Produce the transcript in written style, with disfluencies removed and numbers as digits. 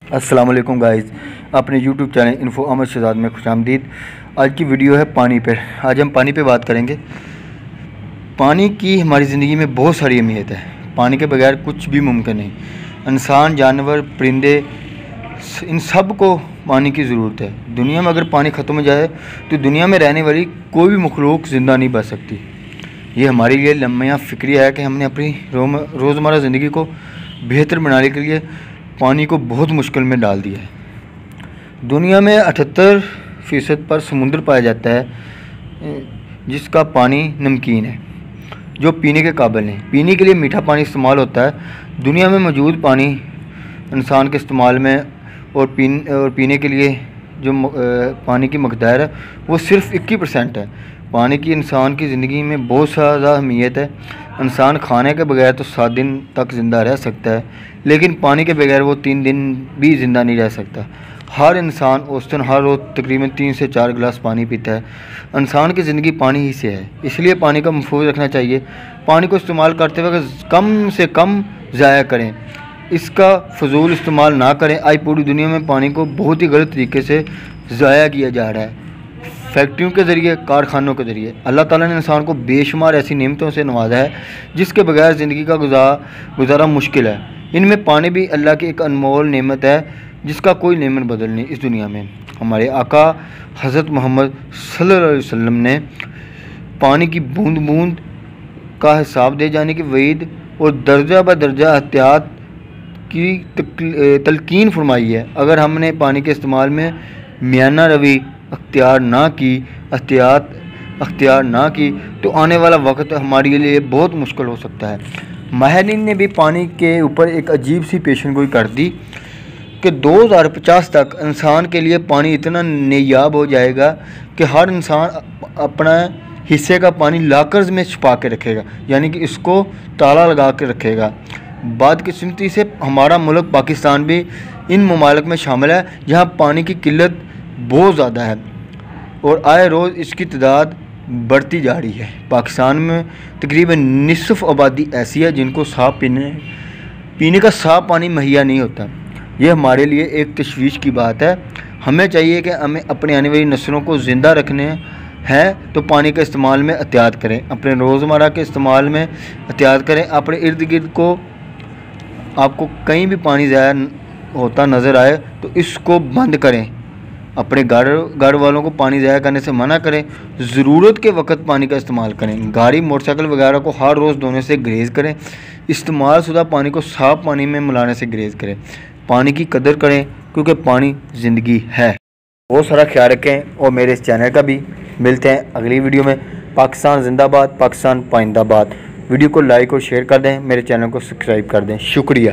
अस्सलाम वालेकुम गाइस, अपने YouTube channel info Ahmad Shahzad में खुशामदीद। आज की वीडियो है पानी पर। आज हम पानी पे बात करेंगे। पानी की हमारी ज़िंदगी में बहुत सारी अहमियत है। पानी के बगैर कुछ भी मुमकिन नहीं। इंसान, जानवर, परिंदे, इन सब को पानी की ज़रूरत है। दुनिया में अगर पानी ख़त्म हो जाए तो दुनिया में रहने वाली कोई भी मखलूक ज़िंदा नहीं बच सकती। ये हमारे लिए लम्हा फ़िक्रिया है कि हमने अपनी रोज़मर्रा ज़िंदगी को बेहतर बनाने के लिए पानी को बहुत मुश्किल में डाल दिया है। दुनिया में 78% पर समुद्र पाया जाता है, जिसका पानी नमकीन है, जो पीने के काबिल नहीं। पीने के लिए मीठा पानी इस्तेमाल होता है। दुनिया में मौजूद पानी इंसान के इस्तेमाल में और पीने के लिए जो पानी की मकदार है वो सिर्फ 21% है। पानी की इंसान की ज़िंदगी में बहुत ज़्यादा अहमियत है। इंसान खाने के बगैर तो 7 दिन तक ज़िंदा रह सकता है, लेकिन पानी के बगैर वो 3 दिन भी ज़िंदा नहीं रह सकता। हर इंसान औसतन हर रोज़ तकरीबन 3 से 4 गिलास पानी पीता है। इंसान की ज़िंदगी पानी ही से है, इसलिए पानी का महफूज रखना चाहिए। पानी को इस्तेमाल करते वक्त कम से कम ज़ाया करें, इसका फजूल इस्तेमाल ना करें। आज पूरी दुनिया में पानी को बहुत ही गलत तरीके से ज़ाया किया जा रहा है, फैक्ट्रियों के ज़रिए, कारखानों के ज़रिए। अल्लाह ताला ने इंसान को बेशुमार ऐसी नेमतों से नवाजा है जिसके बगैर ज़िंदगी का गुजारा मुश्किल है। इनमें पानी भी अल्लाह की एक अनमोल नेमत है जिसका कोई नेमत बदल नहीं इस दुनिया में। हमारे आका हज़रत मोहम्मद सल्लल्लाहु अलैहि वसल्लम ने पानी की बूंद बूंद का हिसाब दे जाने की वईद और दर्जा ब दर्जा एहतियात की तलकीन फरमाई है। अगर हमने पानी के इस्तेमाल में मियाना रवि अख्तियार ना की तो आने वाला वक्त हमारे लिए बहुत मुश्किल हो सकता है। माहिरीन ने भी पानी के ऊपर एक अजीब सी पेशेनगोई कर दी कि 2050 तक इंसान के लिए पानी इतना नायाब हो जाएगा कि हर इंसान अपना हिस्से का पानी लॉकर्स में छुपा के रखेगा, यानी कि इसको ताला लगा के रखेगा। बदकिस्मती से हमारा मुल्क पाकिस्तान भी इन ममालिक में शामिल है जहाँ पानी की किल्लत बहुत ज़्यादा है और आए रोज़ इसकी तादाद बढ़ती जा रही है। पाकिस्तान में तकरीबन निसफ आबादी ऐसी है जिनको साफ़ पीने का साफ़ पानी मुहैया नहीं होता। यह हमारे लिए एक तशवीश की बात है। हमें चाहिए कि हमें अपने आने वाली नस्लों को ज़िंदा रखने हैं तो पानी के इस्तेमाल में एहतियात करें, अपने रोज़मर्रा के इस्तेमाल में एहतियात करें। अपने इर्द गिर्द को आपको कहीं भी पानी ज़ाया होता नज़र आए तो इसको बंद करें। अपने घर वालों को पानी ज़ाया करने से मना करें। ज़रूरत के वक्त पानी का इस्तेमाल करें। गाड़ी, मोटरसाइकिल वगैरह को हर रोज़ धोने से गुरेज़ करें। इस्तेमाल शुदा पानी को साफ़ पानी में मिलाने से गुरेज़ करें। पानी की कदर करें क्योंकि पानी ज़िंदगी है। बहुत सारा ख्याल रखें और मेरे इस चैनल का भी। मिलते हैं अगली वीडियो में। पाकिस्तान जिंदाबाद, पाकिस्तान पाइंदाबाद। वीडियो को लाइक और शेयर कर दें, मेरे चैनल को सब्सक्राइब कर दें। शुक्रिया।